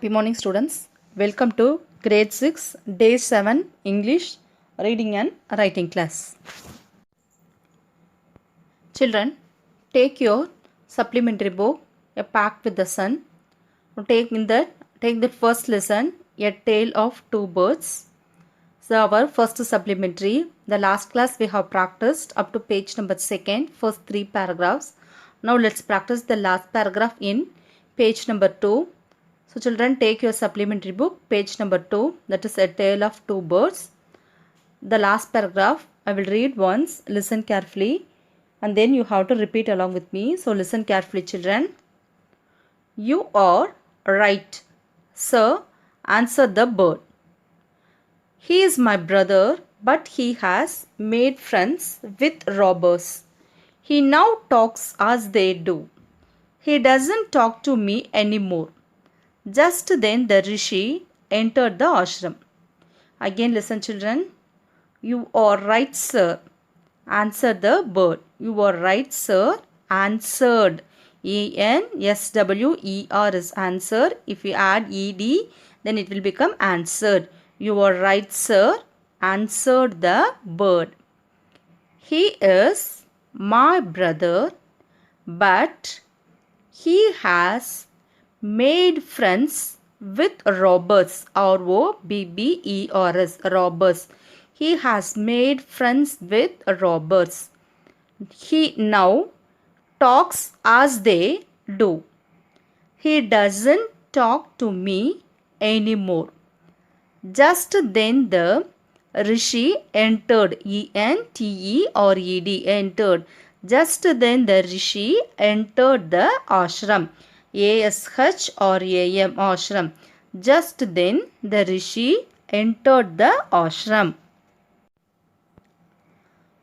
Happy morning, students. Welcome to grade 6, day 7 English reading and writing class. Children, take your supplementary book, A Pact with the Sun. Take that first lesson, A Tale of Two Birds. So our first supplementary, the last class we have practiced up to page number 2, first 3 paragraphs. Now let's practice the last paragraph in page number 2. So children, take your supplementary book, page number 2, that is A Tale of Two Birds. The last paragraph I will read once, listen carefully, and then you have to repeat along with me. So listen carefully, children. You are right, sir, answered the bird. He is my brother, but he has made friends with robbers. He now talks as they do. He doesn't talk to me anymore. Just then the Rishi entered the ashram. Again listen, children. You are right, sir, answered the bird. You are right, sir, answered. A-N-S-W-E-R is answer. If you add E-D, then it will become answered. You are right, sir, answered the bird. He is my brother, but he has made friends with robbers. R-O-B-B-E-R-S, robbers. He has made friends with robbers. He now talks as they do. He doesn't talk to me anymore. Just then the Rishi entered. E-N-T-E-R-E-D, entered. Just then the Rishi entered the ashram. A-S-H-R-A-M, ashram. Just then the Rishi entered the ashram.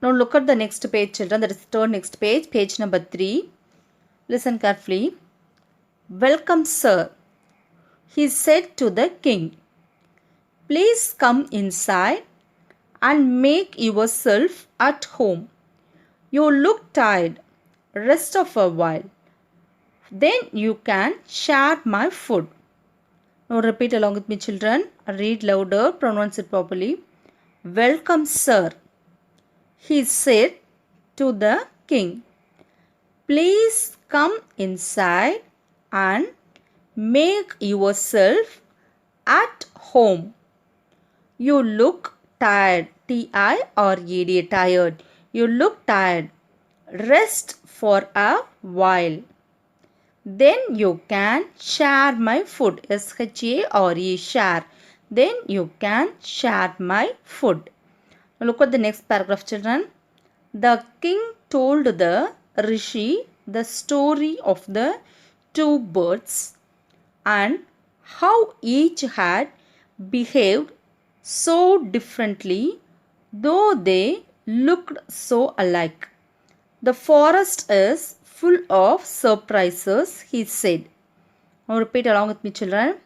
Now look at the next page, children. That is third next page, page number 3. Listen carefully. Welcome, sir, he said to the king. Please come inside and make yourself at home. You look tired. Rest of a while. Then you can share my food. Now repeat along with me, children. Read louder, pronounce it properly. Welcome, sir, he said to the king. Please come inside and make yourself at home. You look tired. T-I-R-E-D, tired. You look tired. Rest for a while. Then you can share my food. S-H-A-R-E, share. Then you can share my food. Now look at the next paragraph, children. The king told the Rishi the story of the two birds and how each had behaved so differently, though they looked so alike. The forest is full of surprises, he said. Now repeat along with me, children.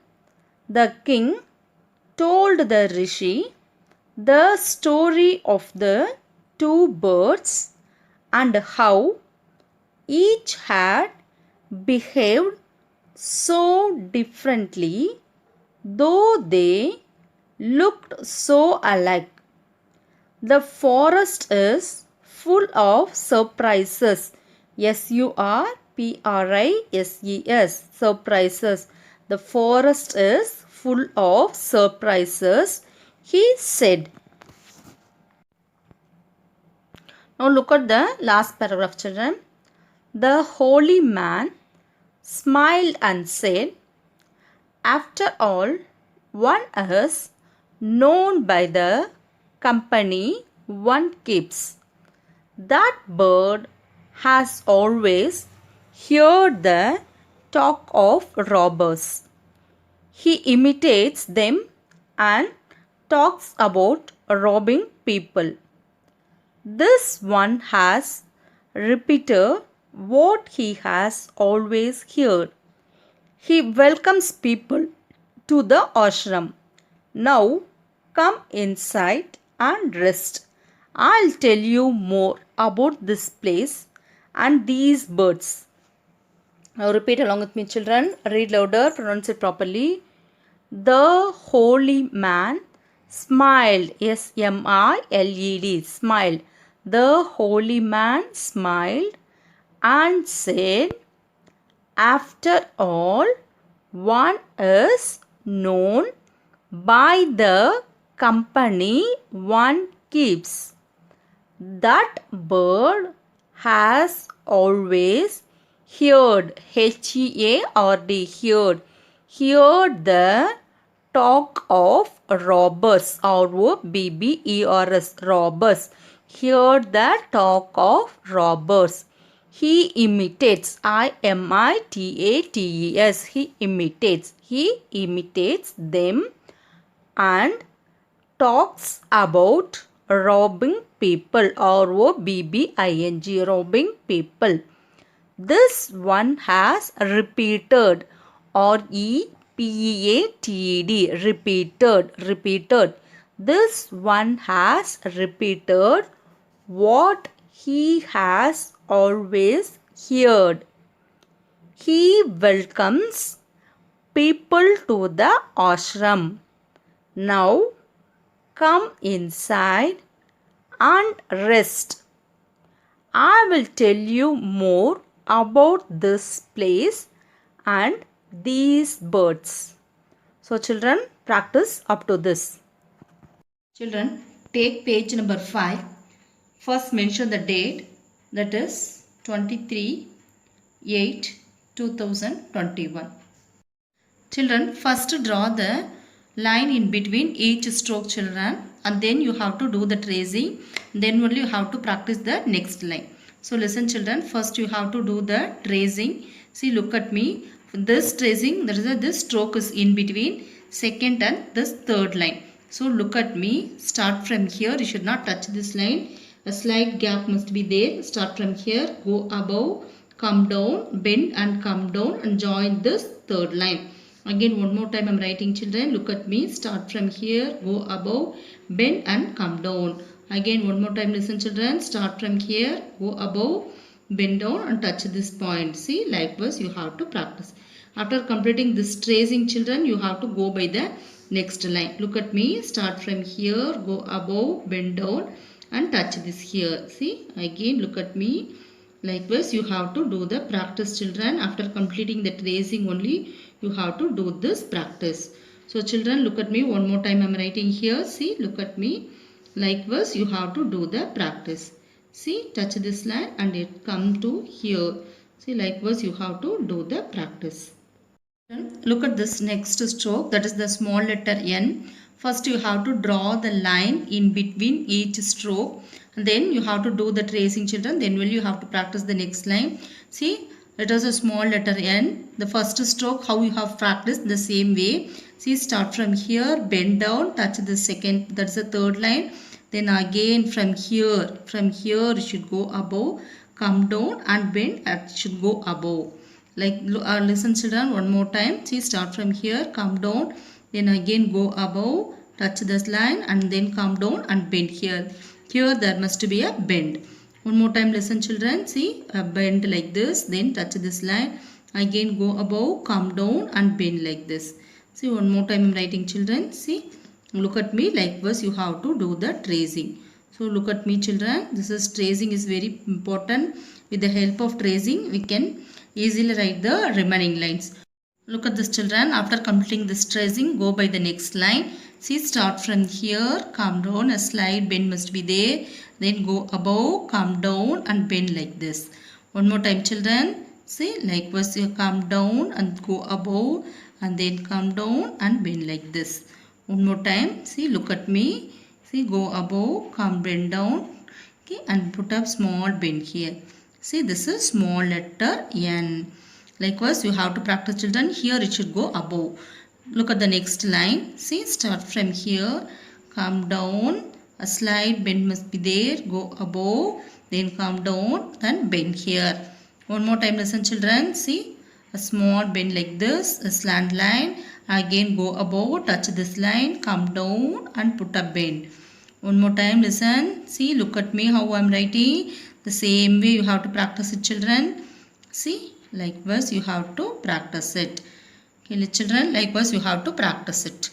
The king told the Rishi the story of the two birds and how each had behaved so differently, though they looked so alike. The forest is full of surprises. S-U-R-P-R-I-S-E-S, surprises. The forest is full of surprises, he said. Now look at the last paragraph, children. The holy man smiled and said, after all, one is known by the company one keeps. That bird has always heard the talk of robbers. He imitates them and talks about robbing people. This one has repeated what he has always heard. He welcomes people to the ashram. Now come inside and rest. I'll tell you more about this place and these birds. Now repeat along with me, children. Read louder, pronounce it properly. The holy man smiled. S-M-I-L-E-D. Smiled. The holy man smiled and said, after all, one is known by the company one keeps. That bird has always heard, H-E-A-R-D, heard the talk of robbers, R-O-B-B-E-R-S, robbers, heard the talk of robbers. He imitates, I-M-I-T-A-T-E-S, he imitates them and talks about robbing people, R-O-B-B-I-N-G, robbing people. This one has repeated, R-E-P-E-A-T-E-D, repeated. This one has repeated what he has always heard. He welcomes people to the ashram. Now come inside and rest. I will tell you more about this place and these birds. So children, practice up to this. Children, take page number 5. First mention the date, that is 23/8/2021. Children, first draw the line in between each stroke, children, and then you have to do the tracing. Then only you have to practice the next line. So listen children, first you have to do the tracing. See, look at me. This tracing, this stroke is in between second and this third line. So look at me. Start from here. You should not touch this line. A slight gap must be there. Start from here. Go above, come down, bend and come down and join this third line. Again one more time I am writing children. Look at me. Start from here. Go above, bend and come down. Again one more time listen children. Start from here. Go above, bend down and touch this point. See, likewise you have to practice. After completing this tracing children, you have to go by the next line. Look at me. Start from here. Go above, bend down and touch this here. See, again look at me. Likewise you have to do the practice children. After completing the tracing only you have to do this practice. So children, look at me one more time. I am writing here. See, look at me. Likewise you have to do the practice. See, touch this line and it come to here. See, likewise you have to do the practice. Look at this next stroke, that is the small letter N. First you have to draw the line in between each stroke. And then you have to do the tracing children. Then will you have to practice the next line. See, it is a small letter N. The first stroke, how you have practiced the same way. See, start from here, bend down, touch the second, that's the third line. Then again from here you should go above, come down and bend, and should go above. Like listen children one more time. See, start from here, come down, then again go above, touch this line and then come down and bend here. Here there must be a bend. One more time listen children. See, a bend like this, then touch this line, again go above, come down and bend like this. See, one more time I am writing children. See, look at me. Likewise you have to do the tracing. So look at me children. This is tracing is very important. With the help of tracing we can easily write the remaining lines. Look at this children. After completing this tracing, go by the next line. See, start from here, come down, a slight bend must be there. Then go above, come down and bend like this. One more time children. See, likewise you come down and go above and then come down and bend like this. One more time. See, look at me. See, go above, come bend down, okay, and put up small bend here. See, this is small letter N. Likewise, you have to practice children. Here it should go above. Look at the next line. See, start from here, come down, a slight bend must be there, go above, then come down, then bend here. One more time listen children. See, a small bend like this, a slant line, again go above, touch this line, come down and put a bend. One more time listen. See, look at me how I am writing. The same way you have to practice it children. See, likewise you have to practice it. Okay, children, likewise you have to practice it.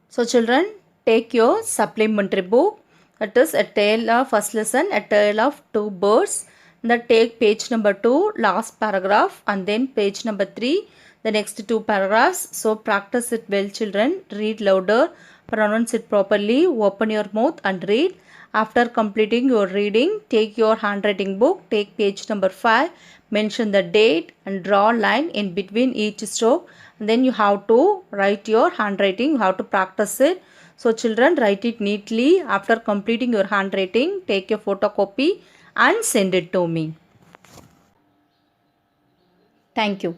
So children, take your supplementary book, that is A Tale of First Lesson, A Tale of Two Birds. That take page number 2, last paragraph, and then page number 3, the next 2 paragraphs. So practice it well children, read louder, pronounce it properly, open your mouth and read. After completing your reading, take your handwriting book, take page number 5, mention the date and draw a line in between each stroke. And then you have to write your handwriting, you have to practice it. So children, write it neatly. After completing your handwriting, take a photocopy and send it to me. Thank you.